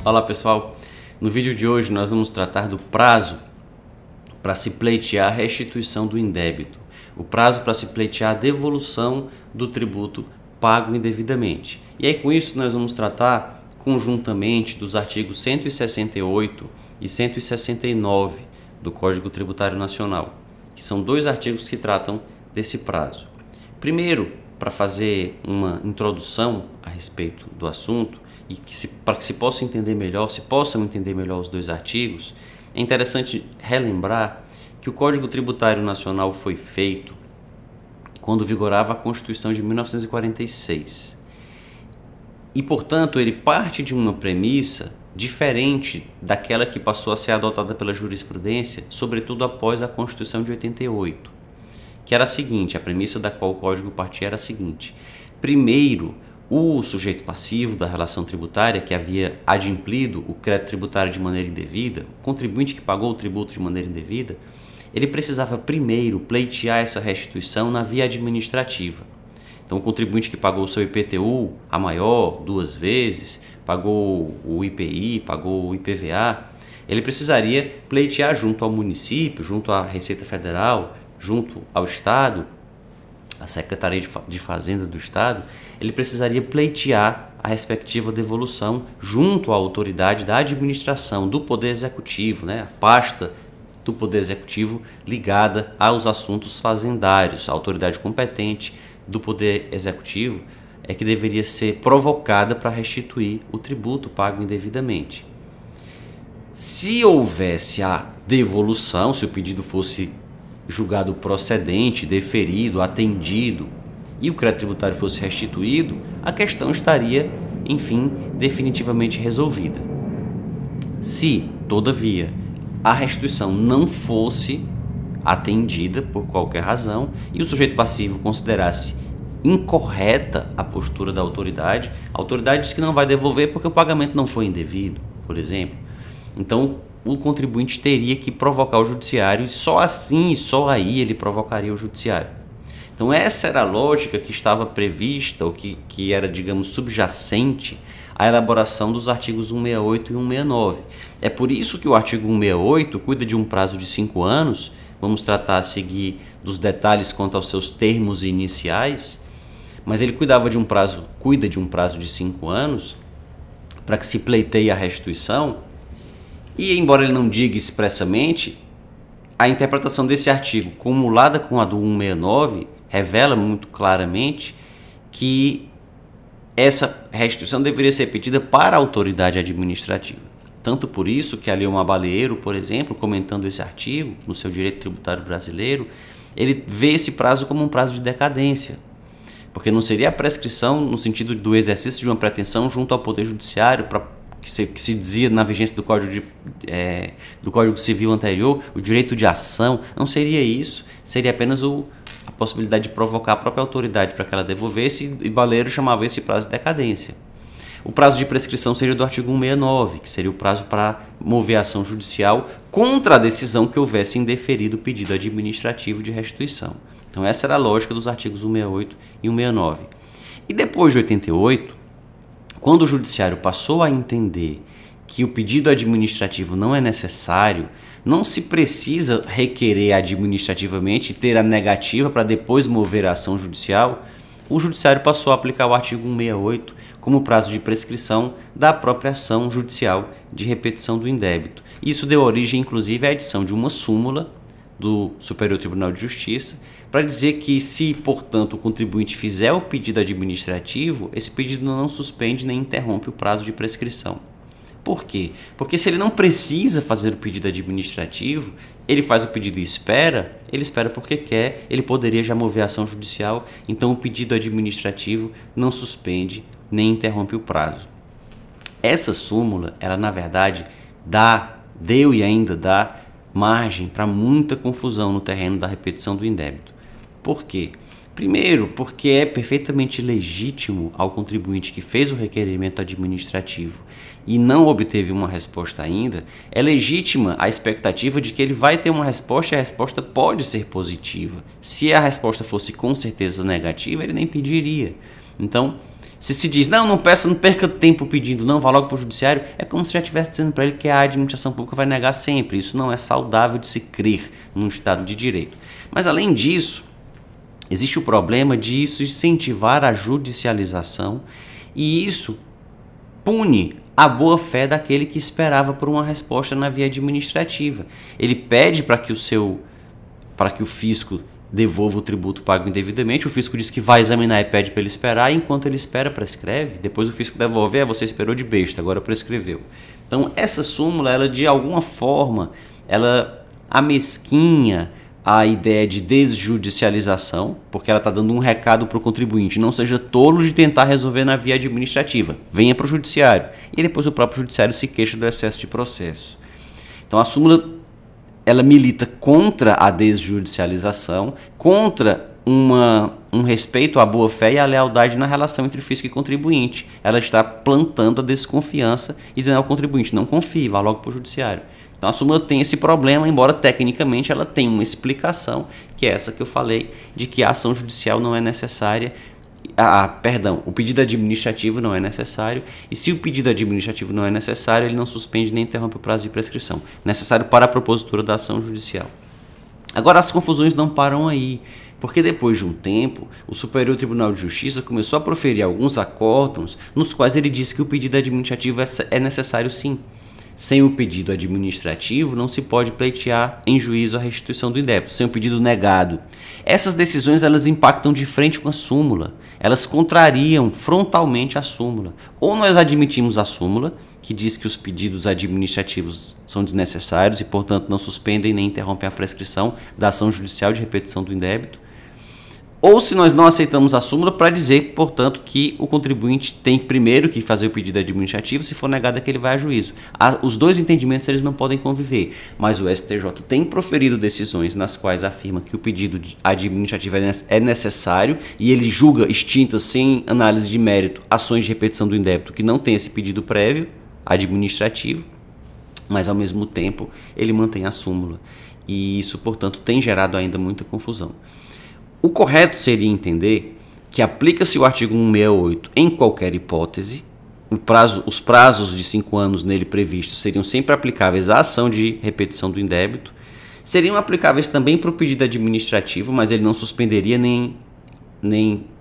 Olá pessoal, no vídeo de hoje nós vamos tratar do prazo para se pleitear a restituição do indébito, o prazo para se pleitear a devolução do tributo pago indevidamente. E aí com isso nós vamos tratar conjuntamente dos artigos 168 e 169 do Código Tributário Nacional, que são dois artigos que tratam desse prazo. Primeiro, para fazer uma introdução a respeito do assunto, e para que se possa entender melhor, se possam entender melhor os dois artigos, é interessante relembrar que o Código Tributário Nacional foi feito quando vigorava a Constituição de 1946. E, portanto, ele parte de uma premissa diferente daquela que passou a ser adotada pela jurisprudência, sobretudo após a Constituição de 88, que era a seguinte, a premissa da qual o Código partia era a seguinte: primeiro, o sujeito passivo da relação tributária que havia adimplido o crédito tributário de maneira indevida, o contribuinte que pagou o tributo de maneira indevida, ele precisava primeiro pleitear essa restituição na via administrativa. Então, o contribuinte que pagou o seu IPTU, a maior, 2 vezes, pagou o IPI, pagou o IPVA, ele precisaria pleitear junto ao município, junto à Receita Federal, junto ao Estado, a Secretaria de Fazenda do Estado, ele precisaria pleitear a respectiva devolução junto à autoridade da administração do Poder Executivo, a pasta do Poder Executivo ligada aos assuntos fazendários. A autoridade competente do Poder Executivo é que deveria ser provocada para restituir o tributo pago indevidamente. Se houvesse a devolução, se o pedido fosse julgado procedente, deferido, atendido e o crédito tributário fosse restituído, a questão estaria, enfim, definitivamente resolvida. Se, todavia, a restituição não fosse atendida por qualquer razão e o sujeito passivo considerasse incorreta a postura da autoridade, a autoridade diz que não vai devolver porque o pagamento não foi indevido, por exemplo. Então, o contribuinte teria que provocar o judiciário e só assim e só aí ele provocaria o judiciário. Então essa era a lógica que estava prevista, ou que era, digamos, subjacente à elaboração dos artigos 168 e 169. É por isso que o artigo 168 cuida de um prazo de 5 anos, vamos tratar a seguir dos detalhes quanto aos seus termos iniciais, mas ele cuida de um prazo de 5 anos para que se pleiteie a restituição. E, embora ele não diga expressamente, a interpretação desse artigo, cumulada com a do 169, revela muito claramente que essa restituição deveria ser pedida para a autoridade administrativa. Tanto por isso que a Leomar Baleiro, por exemplo, comentando esse artigo no seu Direito Tributário Brasileiro, ele vê esse prazo como um prazo de decadência, porque não seria a prescrição no sentido do exercício de uma pretensão junto ao Poder Judiciário que se dizia na vigência do Código Civil anterior, o direito de ação. Não seria isso, seria apenas a possibilidade de provocar a própria autoridade para que ela devolvesse, e Baleiro chamava esse prazo de decadência. O prazo de prescrição seria do artigo 169, que seria o prazo para mover a ação judicial contra a decisão que houvesse indeferido o pedido administrativo de restituição. Então essa era a lógica dos artigos 168 e 169. E depois de 88, quando o judiciário passou a entender que o pedido administrativo não é necessário, não se precisa requerer administrativamente e ter a negativa para depois mover a ação judicial, o judiciário passou a aplicar o artigo 168 como prazo de prescrição da própria ação judicial de repetição do indébito. Isso deu origem, inclusive, à edição de uma súmula do Superior Tribunal de Justiça para dizer que, se, portanto, o contribuinte fizer o pedido administrativo, esse pedido não suspende nem interrompe o prazo de prescrição. Por quê? Porque se ele não precisa fazer o pedido administrativo, ele faz o pedido e espera, ele espera porque quer, ele poderia já mover a ação judicial, então o pedido administrativo não suspende nem interrompe o prazo. Essa súmula, ela na verdade deu e ainda dá margem para muita confusão no terreno da repetição do indébito. Por quê? Primeiro, porque é perfeitamente legítimo ao contribuinte que fez o requerimento administrativo e não obteve uma resposta ainda, é legítima a expectativa de que ele vai ter uma resposta e a resposta pode ser positiva. Se a resposta fosse com certeza negativa, ele nem pediria. Então, Se se diz, não peça, não perca tempo pedindo, não, vá logo para o judiciário, é como se já estivesse dizendo para ele que a administração pública vai negar sempre. Isso não é saudável de se crer num Estado de Direito. Mas, além disso, existe o problema de isso incentivar a judicialização e isso pune a boa-fé daquele que esperava por uma resposta na via administrativa. Ele pede para que o fisco devolva o tributo pago indevidamente, o fisco diz que vai examinar e pede para ele esperar, e enquanto ele espera, prescreve, depois o fisco devolve, você esperou de besta, agora prescreveu. Então essa súmula, ela de alguma forma, ela amesquinha a ideia de desjudicialização, porque ela está dando um recado para o contribuinte, não seja tolo de tentar resolver na via administrativa, venha para o judiciário, e depois o próprio judiciário se queixa do excesso de processo. Então a súmula, ela milita contra a desjudicialização, contra um respeito à boa-fé e à lealdade na relação entre fisco e contribuinte. Ela está plantando a desconfiança e dizendo ao contribuinte, não confie, vá logo para o judiciário. Então a súmula tem esse problema, embora tecnicamente ela tenha uma explicação, que é essa que eu falei, de que a ação judicial não é necessária, o pedido administrativo não é necessário, e se o pedido administrativo não é necessário, ele não suspende nem interrompe o prazo de prescrição, necessário para a propositura da ação judicial. Agora as confusões não param aí, porque depois de um tempo, o Superior Tribunal de Justiça começou a proferir alguns acórdãos nos quais ele disse que o pedido administrativo é necessário sim. Sem o pedido administrativo, não se pode pleitear em juízo a restituição do indébito, sem o pedido negado. Essas decisões, elas impactam de frente com a súmula, elas contrariam frontalmente a súmula. Ou nós admitimos a súmula, que diz que os pedidos administrativos são desnecessários e, portanto, não suspendem nem interrompem a prescrição da ação judicial de repetição do indébito, ou se nós não aceitamos a súmula para dizer, portanto, que o contribuinte tem primeiro que fazer o pedido administrativo, se for negado é que ele vai a juízo. Os dois entendimentos eles não podem conviver, mas o STJ tem proferido decisões nas quais afirma que o pedido administrativo é necessário e ele julga extintas, sem análise de mérito, ações de repetição do indébito que não tem esse pedido prévio administrativo, mas ao mesmo tempo ele mantém a súmula. E isso, portanto, tem gerado ainda muita confusão. O correto seria entender que aplica-se o artigo 168 em qualquer hipótese, os prazos de 5 anos nele previstos seriam sempre aplicáveis à ação de repetição do indébito, seriam aplicáveis também para o pedido administrativo, mas ele não suspenderia nem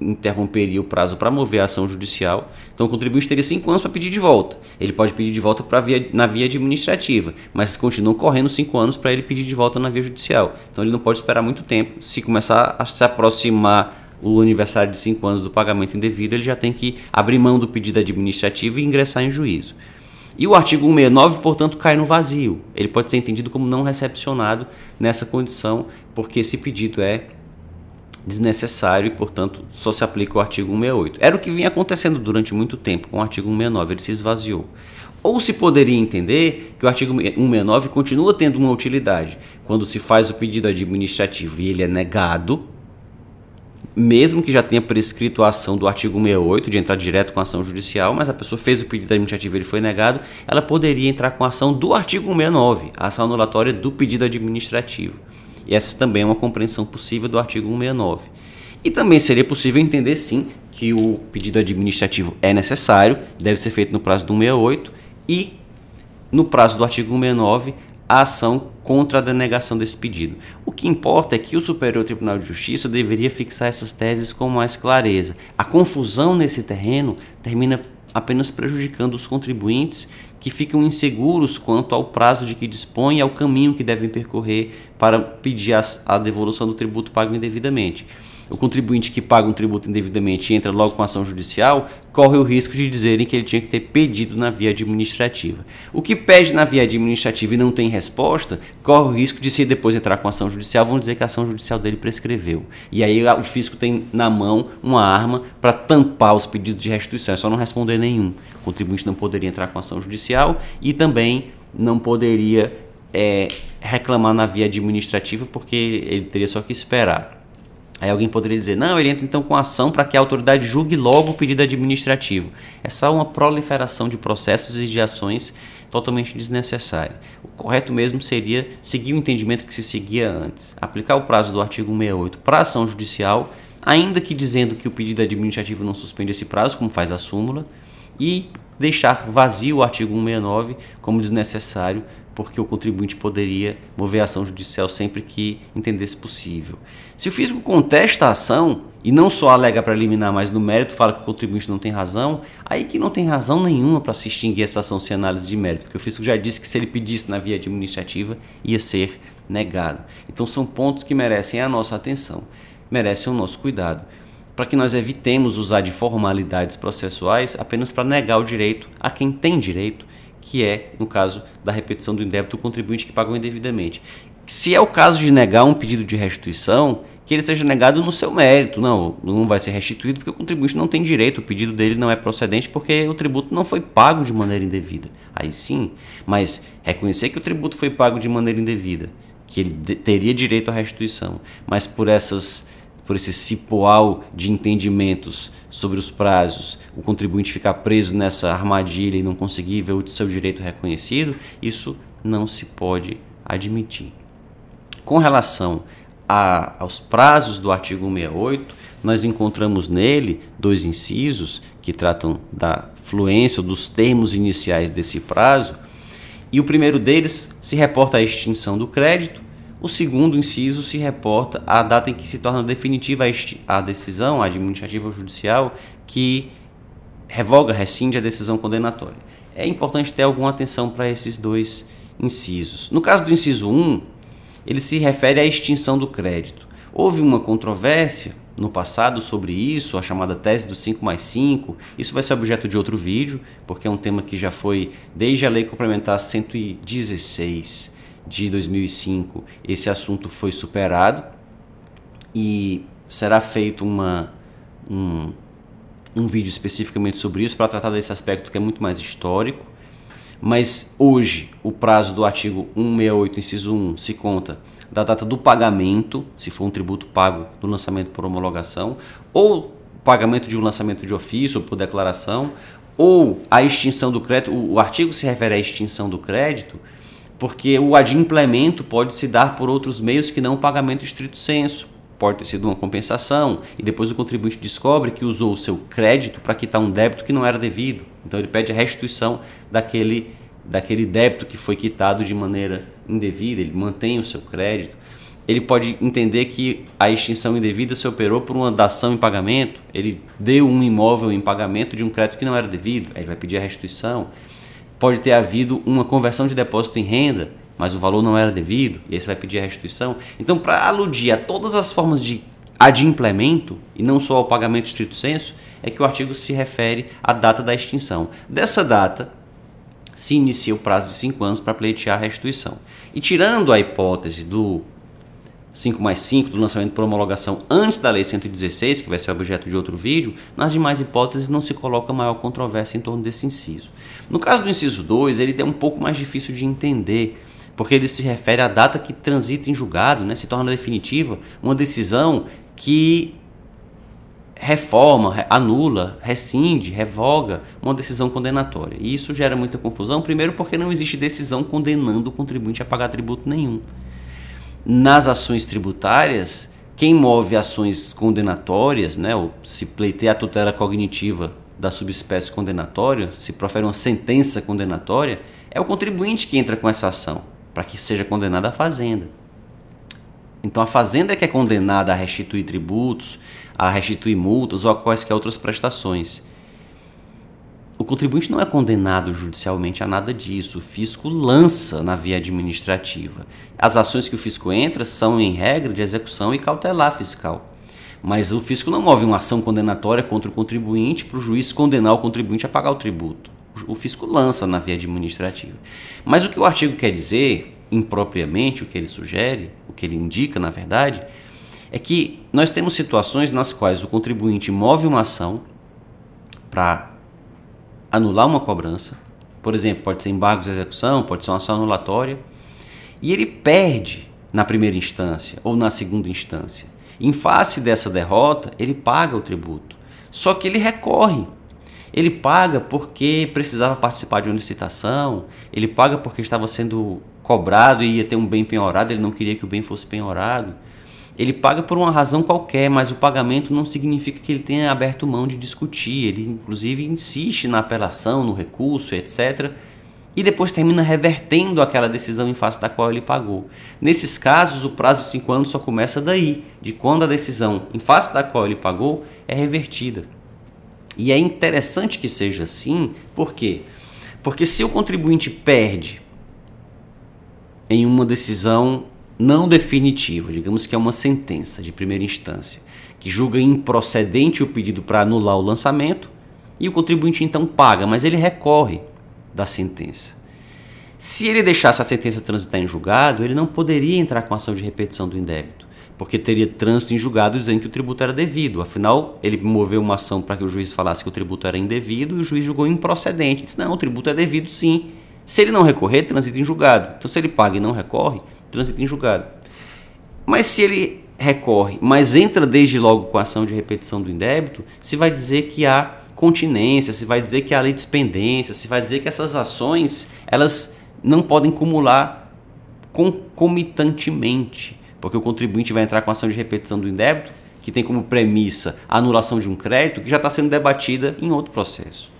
interromperia o prazo para mover a ação judicial. Então o contribuinte teria 5 anos para pedir de volta. Ele pode pedir de volta na via administrativa, mas continuam correndo 5 anos para ele pedir de volta na via judicial. Então ele não pode esperar muito tempo. Se começar a se aproximar o aniversário de 5 anos do pagamento indevido, ele já tem que abrir mão do pedido administrativo e ingressar em juízo. E o artigo 169, portanto, cai no vazio. Ele pode ser entendido como não recepcionado nessa condição, porque esse pedido é desnecessário e, portanto, só se aplica o artigo 168. Era o que vinha acontecendo durante muito tempo com o artigo 169, ele se esvaziou. Ou se poderia entender que o artigo 169 continua tendo uma utilidade. Quando se faz o pedido administrativo e ele é negado, mesmo que já tenha prescrito a ação do artigo 168, de entrar direto com a ação judicial, mas a pessoa fez o pedido administrativo e ele foi negado, ela poderia entrar com a ação do artigo 169, a ação anulatória do pedido administrativo. E essa também é uma compreensão possível do artigo 169. E também seria possível entender, sim, que o pedido administrativo é necessário, deve ser feito no prazo do 168 e, no prazo do artigo 169, a ação contra a denegação desse pedido. O que importa é que o Superior Tribunal de Justiça deveria fixar essas teses com mais clareza. A confusão nesse terreno termina apenas prejudicando os contribuintes que ficam inseguros quanto ao prazo de que dispõem e ao caminho que devem percorrer para pedir a devolução do tributo pago indevidamente. O contribuinte que paga um tributo indevidamente e entra logo com ação judicial, corre o risco de dizerem que ele tinha que ter pedido na via administrativa. O que pede na via administrativa e não tem resposta, corre o risco de, se depois entrar com ação judicial, vão dizer que a ação judicial dele prescreveu. E aí o fisco tem na mão uma arma para tampar os pedidos de restituição, é só não responder nenhum. O contribuinte não poderia entrar com ação judicial e também não poderia reclamar na via administrativa, porque ele teria só que esperar. Aí alguém poderia dizer, não, ele entra então com ação para que a autoridade julgue logo o pedido administrativo. É só uma proliferação de processos e de ações totalmente desnecessária. O correto mesmo seria seguir o entendimento que se seguia antes. Aplicar o prazo do artigo 168 para a ação judicial, ainda que dizendo que o pedido administrativo não suspende esse prazo, como faz a súmula, e deixar vazio o artigo 169 como desnecessário, porque o contribuinte poderia mover a ação judicial sempre que entendesse possível. Se o físico contesta a ação, e não só alega para eliminar, mas no mérito fala que o contribuinte não tem razão, aí que não tem razão nenhuma para se extinguir essa ação sem análise de mérito, porque o físico já disse que se ele pedisse na via administrativa, ia ser negado. Então são pontos que merecem a nossa atenção, merecem o nosso cuidado, para que nós evitemos usar de formalidades processuais apenas para negar o direito a quem tem direito, que é, no caso da repetição do indébito, o contribuinte que pagou indevidamente. Se é o caso de negar um pedido de restituição, que ele seja negado no seu mérito. Não vai ser restituído porque o contribuinte não tem direito, o pedido dele não é procedente porque o tributo não foi pago de maneira indevida. Aí sim, mas reconhecer que o tributo foi pago de maneira indevida, que ele teria direito à restituição, mas por esse cipoal de entendimentos sobre os prazos, o contribuinte ficar preso nessa armadilha e não conseguir ver o seu direito reconhecido, isso não se pode admitir. Com relação aos prazos do artigo 168, nós encontramos nele dois incisos que tratam da fluência ou dos termos iniciais desse prazo, e o primeiro deles se reporta à extinção do crédito. O segundo inciso se reporta à data em que se torna definitiva a decisão administrativa ou judicial que revoga, rescinde a decisão condenatória. É importante ter alguma atenção para esses dois incisos. No caso do inciso 1, ele se refere à extinção do crédito. Houve uma controvérsia no passado sobre isso, a chamada tese do 5+5. Isso vai ser objeto de outro vídeo, porque é um tema que já foi, desde a Lei Complementar 116 de 2005, esse assunto foi superado e será feito um vídeo especificamente sobre isso para tratar desse aspecto que é muito mais histórico. Mas hoje o prazo do artigo 168, inciso 1, se conta da data do pagamento, se for um tributo pago do lançamento por homologação, ou pagamento de um lançamento de ofício ou por declaração, ou a extinção do crédito. O artigo se refere à extinção do crédito porque o adimplemento pode se dar por outros meios que não o pagamento estrito sensu. Pode ter sido uma compensação e depois o contribuinte descobre que usou o seu crédito para quitar um débito que não era devido. Então ele pede a restituição daquele débito que foi quitado de maneira indevida, ele mantém o seu crédito. Ele pode entender que a extinção indevida se operou por uma dação em pagamento, ele deu um imóvel em pagamento de um crédito que não era devido, aí ele vai pedir a restituição. Pode ter havido uma conversão de depósito em renda, mas o valor não era devido, e aí você vai pedir a restituição. Então, para aludir a todas as formas de adimplemento, e não só ao pagamento estrito sensu, é que o artigo se refere à data da extinção. Dessa data, se inicia o prazo de 5 anos para pleitear a restituição. E tirando a hipótese do 5+5, do lançamento por homologação antes da Lei 116, que vai ser objeto de outro vídeo, nas demais hipóteses não se coloca maior controvérsia em torno desse inciso. No caso do inciso 2, ele é um pouco mais difícil de entender, porque ele se refere à data que transita em julgado, né, se torna definitiva, uma decisão que reforma, anula, rescinde, revoga uma decisão condenatória. E isso gera muita confusão, primeiro porque não existe decisão condenando o contribuinte a pagar tributo nenhum. Nas ações tributárias, quem move ações condenatórias, né, ou se pleiteia a tutela cognitiva da subespécie condenatória, se profere uma sentença condenatória, é o contribuinte que entra com essa ação, para que seja condenada a fazenda. Então a fazenda é que é condenada a restituir tributos, a restituir multas ou a quaisquer outras prestações. O contribuinte não é condenado judicialmente a nada disso, o fisco lança na via administrativa. As ações que o fisco entra são, em regra, de execução e cautelar fiscal. Mas o fisco não move uma ação condenatória contra o contribuinte para o juiz condenar o contribuinte a pagar o tributo. O fisco lança na via administrativa. Mas o que o artigo quer dizer, impropriamente, o que ele sugere, o que ele indica, na verdade, é que nós temos situações nas quais o contribuinte move uma ação para anular uma cobrança, por exemplo, pode ser embargos de execução, pode ser uma ação anulatória, e ele perde na primeira instância ou na segunda instância. Em face dessa derrota, ele paga o tributo, só que ele recorre. Ele paga porque precisava participar de uma licitação, ele paga porque estava sendo cobrado e ia ter um bem penhorado, ele não queria que o bem fosse penhorado. ele paga por uma razão qualquer, mas o pagamento não significa que ele tenha aberto mão de discutir. Ele, inclusive, insiste na apelação, no recurso, etc., e depois termina revertendo aquela decisão em face da qual ele pagou. Nesses casos, o prazo de 5 anos só começa daí, de quando a decisão em face da qual ele pagou é revertida. E é interessante que seja assim, por quê? Porque se o contribuinte perde em uma decisão não definitiva, digamos que é uma sentença de primeira instância, que julga improcedente o pedido para anular o lançamento, e o contribuinte então paga, mas ele recorre da sentença. Se ele deixasse a sentença transitar em julgado, ele não poderia entrar com ação de repetição do indébito, porque teria trânsito em julgado dizendo que o tributo era devido. Afinal, ele moveu uma ação para que o juiz falasse que o tributo era indevido e o juiz julgou improcedente. Disse, não, o tributo é devido sim. Se ele não recorrer, transita em julgado. Então, se ele paga e não recorre, transita em julgado. Mas se ele recorre, mas entra desde logo com a ação de repetição do indébito, se vai dizer que há continência, se vai dizer que há litispendência, se vai dizer que essas ações elas não podem cumular concomitantemente, porque o contribuinte vai entrar com a ação de repetição do indébito, que tem como premissa a anulação de um crédito que já está sendo debatida em outro processo.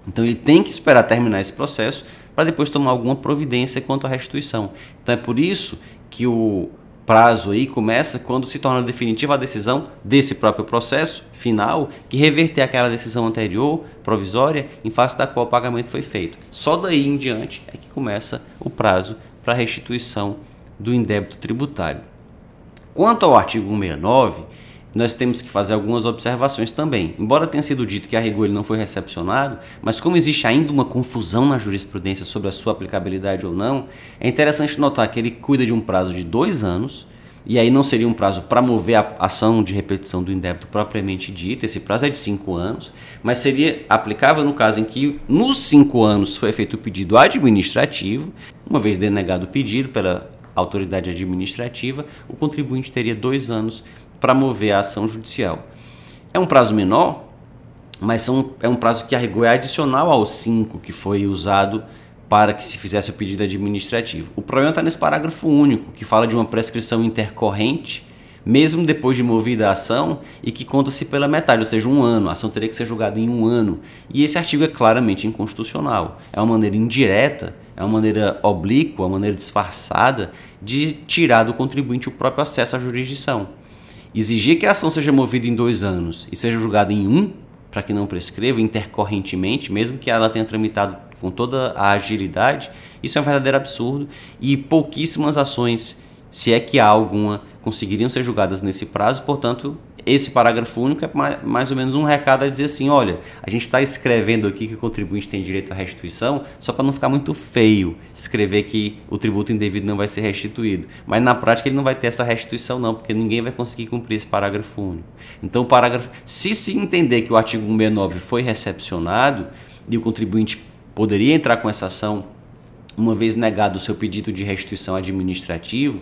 Então ele tem que esperar terminar esse processo para depois tomar alguma providência quanto à restituição. Então é por isso que o prazo aí começa quando se torna definitiva a decisão desse próprio processo final que reverter aquela decisão anterior, provisória, em face da qual o pagamento foi feito. Só daí em diante é que começa o prazo para restituição do indébito tributário. Quanto ao artigo 169, nós temos que fazer algumas observações também. Embora tenha sido dito que a rigor ele não foi recepcionado, mas como existe ainda uma confusão na jurisprudência sobre a sua aplicabilidade ou não, é interessante notar que ele cuida de um prazo de 2 anos, e aí não seria um prazo para mover a ação de repetição do indébito propriamente dita, esse prazo é de 5 anos, mas seria aplicável no caso em que nos 5 anos foi feito o pedido administrativo, uma vez denegado o pedido pela autoridade administrativa, o contribuinte teria 2 anos para mover a ação judicial. É um prazo menor, mas é um prazo que a rigor é adicional aos 5 que foi usado para que se fizesse o pedido administrativo. O problema está nesse parágrafo único, que fala de uma prescrição intercorrente, mesmo depois de movida a ação, e que conta-se pela metade, ou seja, 1 ano. A ação teria que ser julgada em 1 ano. E esse artigo é claramente inconstitucional. É uma maneira indireta, é uma maneira oblíqua, uma maneira disfarçada de tirar do contribuinte o próprio acesso à jurisdição. Exigir que a ação seja movida em 2 anos e seja julgada em 1, para que não prescreva intercorrentemente, mesmo que ela tenha tramitado com toda a agilidade, isso é um verdadeiro absurdo e pouquíssimas ações, se é que há alguma, conseguiriam ser julgadas nesse prazo. Portanto, esse parágrafo único é mais ou menos um recado a dizer assim, olha, a gente está escrevendo aqui que o contribuinte tem direito à restituição só para não ficar muito feio escrever que o tributo indevido não vai ser restituído. Mas na prática ele não vai ter essa restituição não, porque ninguém vai conseguir cumprir esse parágrafo único. Então o parágrafo, se entender que o artigo 169 foi recepcionado e o contribuinte poderia entrar com essa ação uma vez negado o seu pedido de restituição administrativo,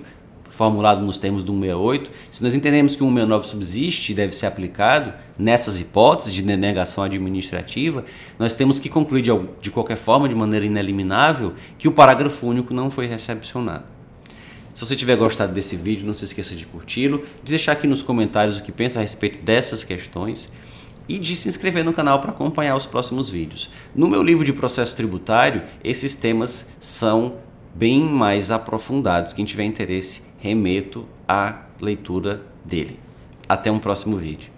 formulado nos termos do 168, se nós entendemos que o 169 subsiste e deve ser aplicado nessas hipóteses de denegação administrativa, nós temos que concluir de qualquer forma, de maneira ineliminável, que o parágrafo único não foi recepcionado. Se você tiver gostado desse vídeo, não se esqueça de curti-lo, de deixar aqui nos comentários o que pensa a respeito dessas questões e de se inscrever no canal para acompanhar os próximos vídeos. No meu livro de processo tributário, esses temas são bem mais aprofundados. Quem tiver interesse, remeto à leitura dele. Até um próximo vídeo.